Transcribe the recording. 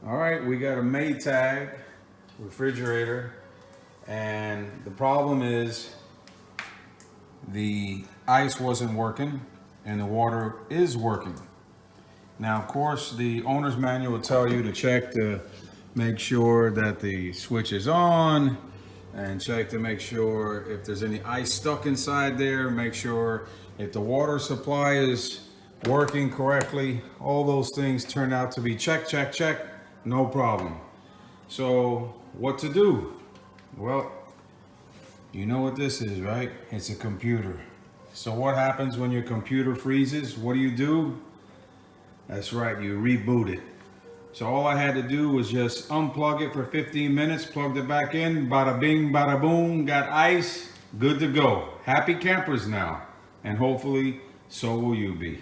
All right, we got a Maytag refrigerator, and the problem is the ice wasn't working and the water is working. Now, of course, the owner's manual will tell you to check to make sure that the switch is on and check to make sure if there's any ice stuck inside there, make sure if the water supply is working correctly. All those things turn out to be check, no problem. So what to do? Well, you know what this is, right? It's a computer. So what happens when your computer freezes? What do? That's right, you reboot it. So all I had to do was just unplug it for 15 minutes, plugged it back in, bada bing, bada boom, got ice, good to go. Happy campers now, and hopefully so will you be.